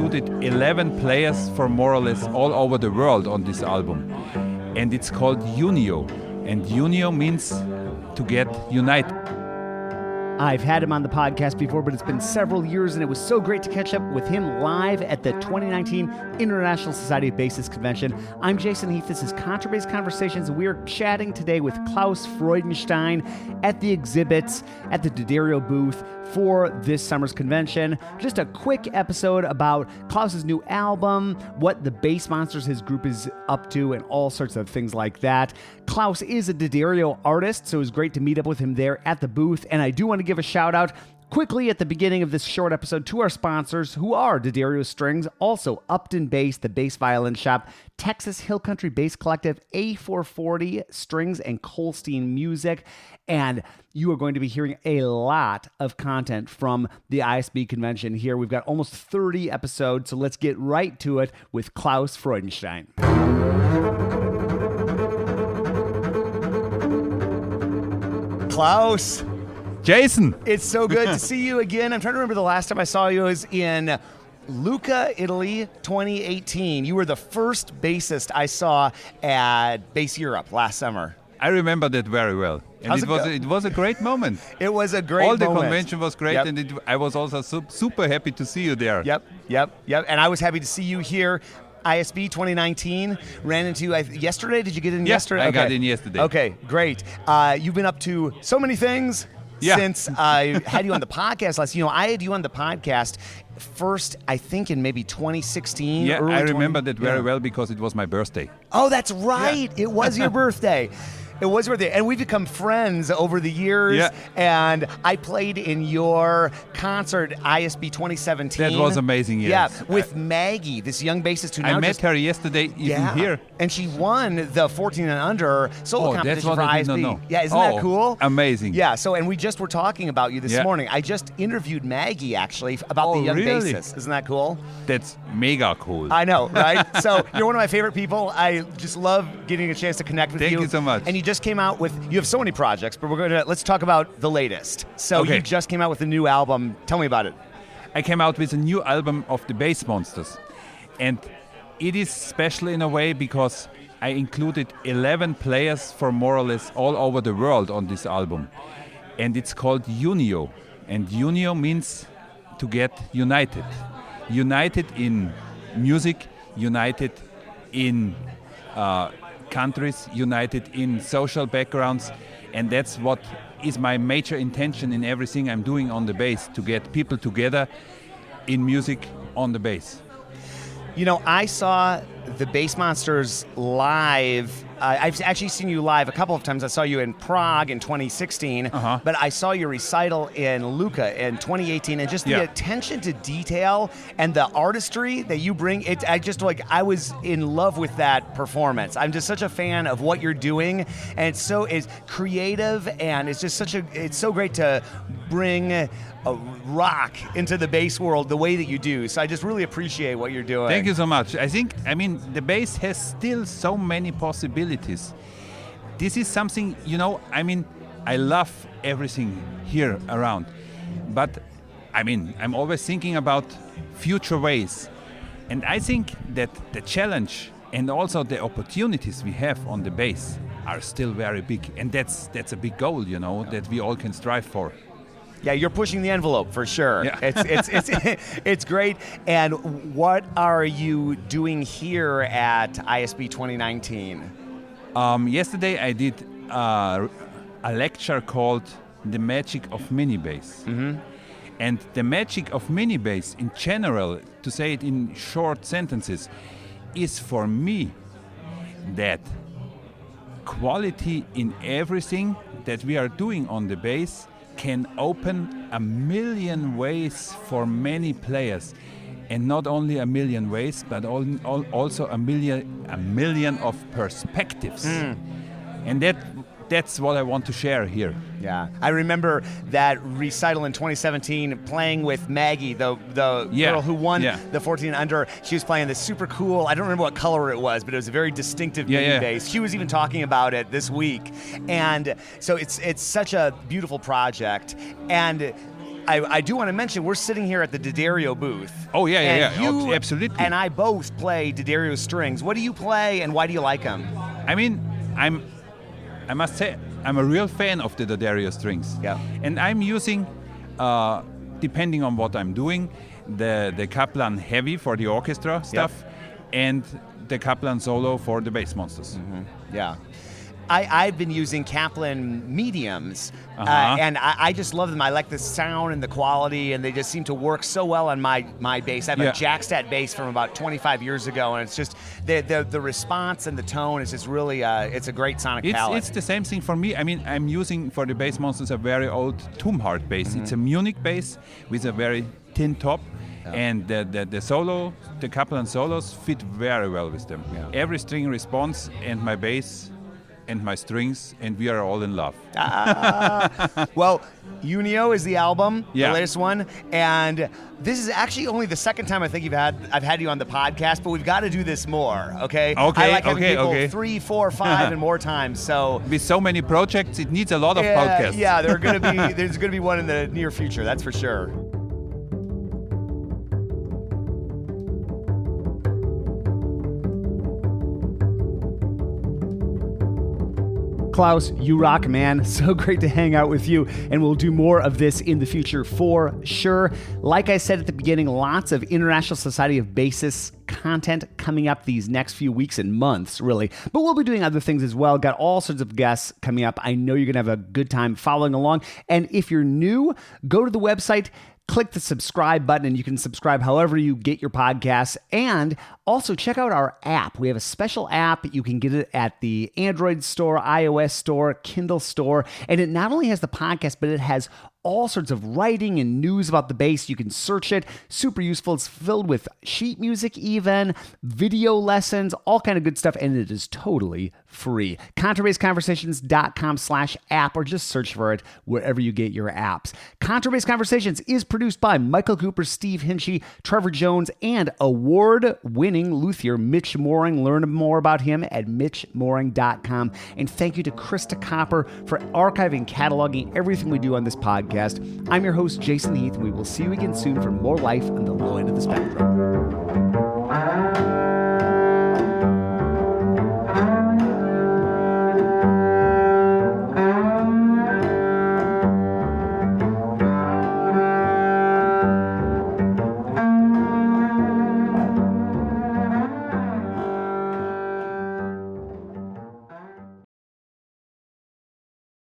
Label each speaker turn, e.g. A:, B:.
A: included 11 players from more or less all over the world on this album. And it's called UNIO. And UNIO means to get united.
B: I've had him on the podcast before, but it's been several years, and it was so great to catch up with him live at the 2019 International Society of Bassists Convention. I'm Jason Heath. This is Contrabass Conversations, and we are chatting today with Claus Freudenstein at the exhibits at the D'Addario booth for this summer's convention. Just a quick episode about Claus's new album, what the Bassmonsters, his group, is up to, and all sorts of things like that. Claus is a D'Addario artist, so it was great to meet up with him there at the booth, and I do want to give a shout out quickly at the beginning of this short episode to our sponsors, who are D'Addario Strings, also Upton Bass, the Bass Violin Shop, Texas Hill Country Bass Collective, A440 Strings, and Kolstein Music. And you are going to be hearing a lot of content from the ISB convention here. We've got almost 30 episodes, so let's get right to it with Claus Freudenstein. Claus.
A: Jason!
B: It's so good to see you again. I'm trying to remember the last time I saw you was in Lucca, Italy, 2018. You were the first bassist I saw at Bass Europe last summer.
A: I remember that very well. And it was a great moment.
B: It was a great moment.
A: All the convention was great,
B: Yep.
A: and I was also super happy to see you there.
B: Yep. And I was happy to see you here. ISB 2019, ran into yesterday. Did you get in yesterday?
A: I got in yesterday.
B: Okay, great. You've been up to so many things since I had you on the podcast last. I had you on the podcast first, I think, in maybe 2016.
A: Yeah, I remember that very well because it was my birthday.
B: Oh, that's right. Yeah. It was your birthday. It was your birthday. And we've become friends over the years. Yeah. And I played in your concert, ISB 2017.
A: That was amazing, yes.
B: Yeah, with Maggie, this young bassist who now
A: I met her yesterday even here.
B: And she won the 14 and under solo competition for ISB.
A: That's what I did not know.
B: Yeah, isn't that cool?
A: Amazing.
B: Yeah, and we just were talking about you this morning. I just interviewed Maggie, actually, about the young bassist. Isn't that cool?
A: That's mega cool.
B: I know, right? So you're one of my favorite people. I just love getting a chance to connect with you.
A: Thank you so much.
B: And you just came out with, you have so many projects, but let's talk about the latest. So you just came out with a new album. Tell me about it.
A: I came out with a new album of the Bassmonsters. And it is special in a way because I included 11 players from more or less all over the world on this album. And it's called UNIO. And UNIO means to get united. United in music, united in countries, united in social backgrounds, and that's what is my major intention in everything I'm doing on the bass, to get people together in music on the bass.
B: I saw the Bassmonsters live. I've actually seen you live a couple of times. I saw you in Prague in 2016, but I saw your recital in Lucca in 2018, and just the attention to detail and the artistry that you bring. I was in love with that performance. I'm just such a fan of what you're doing, and it's creative, and it's so great to bring a rock into the bass world the way that you do. So I just really appreciate what you're doing.
A: Thank you so much. The bass has still so many possibilities. This is something, I love everything here around. But, I'm always thinking about future ways. And I think that the challenge and also the opportunities we have on the bass are still very big. And that's a big goal, that we all can strive for.
B: Yeah, you're pushing the envelope for sure.
A: Yeah.
B: It's great. And what are you doing here at ISB 2019?
A: Yesterday I did a lecture called The Magic of Mini Bass. Mm-hmm. And the magic of mini bass in general, to say it in short sentences, is for me that quality in everything that we are doing on the bass can open a million ways for many players, and not only a million ways, but also a million of perspectives. And that's what I want to share here.
B: Yeah, I remember that recital in 2017, playing with Maggie, the girl who won the 14 under. She was playing this super cool, I don't remember what color it was, but it was a very distinctive mini bass. She was even talking about it this week. And so it's such a beautiful project. And I do want to mention we're sitting here at the D'Addario booth.
A: Oh, yeah.
B: You
A: Absolutely.
B: and I both play D'Addario strings. What do you play, and why do you like them?
A: I mean, I must say, I'm a real fan of the D'Addario strings.
B: Yeah.
A: And I'm using, depending on what I'm doing, the Kaplan Heavy for the orchestra stuff, and the Kaplan Solo for the Bassmonsters.
B: Mm-hmm. Yeah. I've been using Kaplan mediums, and I just love them. I like the sound and the quality, and they just seem to work so well on my bass. I have a Jackstat bass from about 25 years ago, and it's just the response and the tone is just really it's a great sonic palette.
A: It's the same thing for me. I mean, I'm using for the Bassmonsters a very old Tumhart bass. Mm-hmm. It's a Munich bass with a very thin top. Yeah. And the solo, the Kaplan solos fit very well with them. Yeah. Every string responds, and my bass and my strings, and we are all in love.
B: Well, UNIO is the album, the latest one, and this is actually only the second time I think I've had you on the podcast, but we've got to do this more, okay? I like having people 3, 4, 5, and more times. So
A: with so many projects, it needs a lot of podcasts.
B: Yeah, there's going to be one in the near future, that's for sure. Claus, you rock, man. So great to hang out with you, and we'll do more of this in the future for sure. Like I said at the beginning, lots of International Society of Bassists content coming up these next few weeks and months, really. But we'll be doing other things as well. Got all sorts of guests coming up. I know you're going to have a good time following along. And if you're new, go to the website, click the subscribe button, and you can subscribe however you get your podcasts. And also check out our app. We have a special app. You can get it at the Android store, iOS store, Kindle store. And it not only has the podcast, but it has all sorts of writing and news about the bass. You can search it. Super useful. It's filled with sheet music even, video lessons, all kind of good stuff, and it is totally free. ContrabassConversations.com/app, or just search for it wherever you get your apps. Contrabass Conversations is produced by Michael Cooper, Steve Hinchy, Trevor Jones, and award-winning luthier Mitch Mooring. Learn more about him at mitchmooring.com. And thank you to Krista Copper for archiving and cataloging everything we do on this podcast. I'm your host, Jason Heath, and we will see you again soon for more life on the low end of the spectrum.